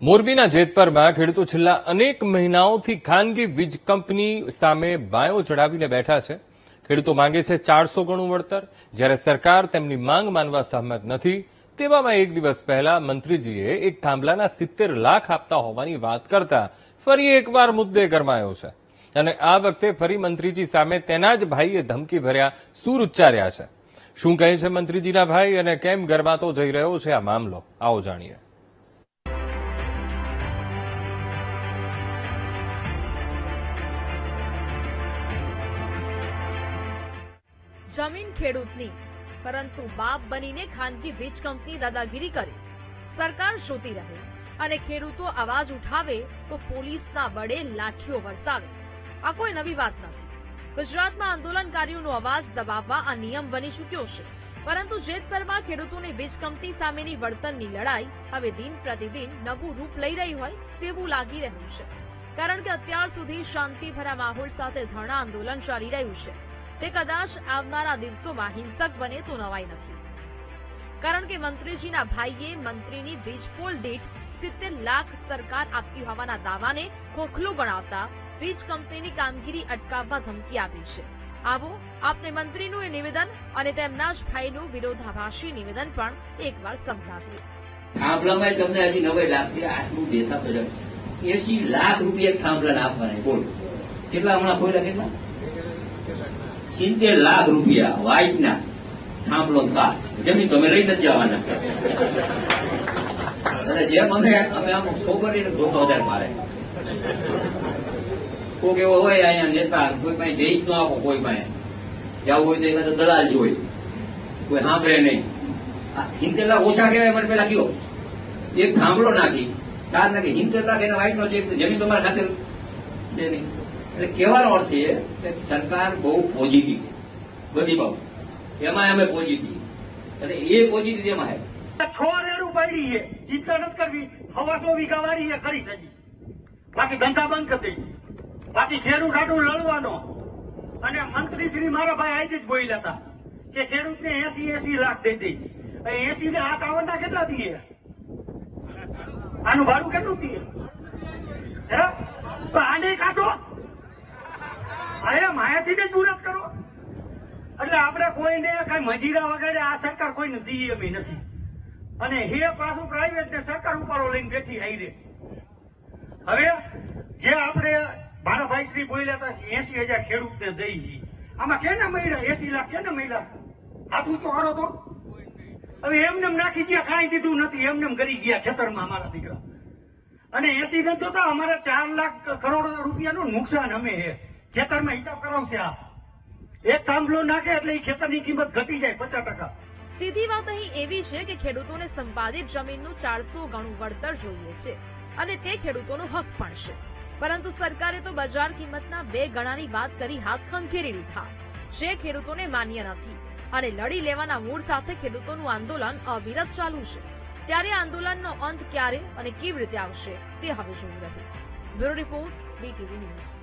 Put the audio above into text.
મોરબીના જેતપરમાં ખેડૂતો છેલ્લા અનેક મહિનાઓથી ખાનગી વીજ કંપની સામે બાયો ચડાવીને બેઠા છે. ખેડૂતો માંગે છે 400 ગણું વળતર, જ્યારે સરકાર તેમની માંગ માનવા સહમત નથી. તેવામાં એક દિવસ પહેલા મંત્રીજીએ એક થાંભલાના 70 લાખ આપતા હોવાની વાત કરતા ફરી એકવાર મુદ્દે ગરમાયો છે. અને આ વખતે ફરી મંત્રીજી સામે તેના જ ભાઈએ ધમકી ભર્યા સૂર ઉચ્ચાર્યા છે. શું કહે છે મંત્રીજીના ભાઈ અને કેમ ગરમાતો જઈ રહ્યો છે આ મામલો, આવો જાણીએ. જમીન ખેડૂતની, પરંતુ બાપ બનીને ખાનગી વીજ કંપની દાદાગીરી કરે, સરકાર જોતી રહે અને ખેડૂતો અવાજ ઉઠાવે તો પોલીસના બળે લાઠીઓ વરસાવે. આ કોઈ નવી વાત નથી. ગુજરાતમાં આંદોલનકારીઓનો અવાજ દબાવવા આ નિયમ બની ચૂક્યો છે. પરંતુ જેતપરમાં ખેડૂતોની વીજ કંપની સામેની વળતરની લડાઈ હવે દિન પ્રતિદિન નવું રૂપ લઈ રહી હોય તેવું લાગી રહ્યું છે. કારણ કે અત્યાર સુધી શાંતિભરા માહોલ સાથે ધરણા આંદોલન ચાલી રહ્યું છે. તે કદાચ આવનારા દિવસોમાં હિંસક બને તો નવાઈ નથી. કારણ કે મંત્રીજીના ભાઈએ મંત્રીની વીજપોલ દીઠ 70 લાખ સરકાર આપતી હોવાના દાવાને ખોખલું ગણાવતા વીજ કંપનીની કામગીરી અટકાવવા ધમકી આપી છે. આવો આપને મંત્રીનું એ નિવેદન અને તેમના જ ભાઈનું વિરોધાભાસી નિવેદન પણ એકવાર સંભળાવીએ. થાંભલામાં તમને હજી નવાઈ લાગશે, આટલું દેતા પછી 80 લાખ રૂપિયા થાંભલાને આપવાના. બોલ કેટલા હમણાં ખોયલા, કેટલા 70 લાખ રૂપિયા વાઇટના થાંભલો કાર જમીન તમે લઈ નથી જવાના. અને જેમ અમે આમ છોકરીને ધોકો વધારે મારે. કોઈક એવો હોય અહીંયા નેતા, કોઈ પાસે જઈ જ ન આપો, કોઈ પાસે જવું હોય તો એમાં તો દલાલ જ હોય, કોઈ સાંભળે નહીં. 70 લાખ ઓછા કહેવાય મને પેલા કયો, એક થાંભલો નાખી 4 નાખી 70 લાખ એના વાઇટનો છે, જમીન તમારા ખાતે છે નહીં. એટલે કહેવાનો અર્થ છે કે સરકાર બહુ પોઝિટિવ બધી બાબત, એમાં અમે પોઝિટિવ, એટલે એ પોઝિટિવ એમાં છે. 6 રેડું પાડી છે, ચિંતા નથી કરવી. 125 વીઘા વાળી એ કરી શકી, બાકી ધંધા બંધ કરી દઈશ. બાકી ખેડૂત આટલું લડવાનો. અને મંત્રી શ્રી મારા ભાઈ આજે જ બોલ્યા હતા કે ખેડૂતને 80 લાખ દઈ દઈ. 80 ને હાથ આવવાના કેટલા દીએ? આનું ભાડું કેટલું દીએ? તો આને કાઢો, માયાથી જ મુહૂર્ત કરો. એટલે આપણે કોઈને કઈ મજીરા વગેરે આ સરકાર કોઈને દી એમ નથી. અને હે પાછું પ્રાઇવેટ ને સરકાર ઉપાડો લઈને બેઠી આવી રે. હવે જે આપણે મારા ભાઈ શ્રી બોલ્યા હતા 80,000 ખેડૂતને દઈ, આમાં કેને મળ્યા 80 લાખ? કેને મળ્યા? હાથ ઊંચો કરો તો. હવે એમને નાખી ગયા, કાંઈ દીધું નથી, એમને ગરી ગયા ખેતરમાં અમારા દીકરા. અને 80 નથી જોતા, અમારે 4 લાખ કરોડ રૂપિયાનું નુકસાન અમે હે. ખેતરમાં હિસાબ કરાવશે. આ એક થાંભલો નાખે એટલે એ ખેતરની કિંમત ઘટી જાય 50%. સીધી વાત અહીં એવી છે કે ખેડૂતોને સંપાદિત જમીનનું 400 ગણું વળતર જોઈએ છે અને તે ખેડૂતોનો હક પણ છે. પરંતુ સરકારે તો બજાર કિંમતના 2 ગણાની વાત કરી હાથ ખંખેરી લીધા, જે ખેડૂતોને માન્ય નથી. અને લડી લેવાના મૂળ સાથે ખેડૂતોનું આંદોલન અવિરત ચાલુ છે. ત્યારે આંદોલનનો અંત ક્યારે અને કેવી રીતે આવશે તે હવે જોવું રહ્યું. Bureau report, BTV news.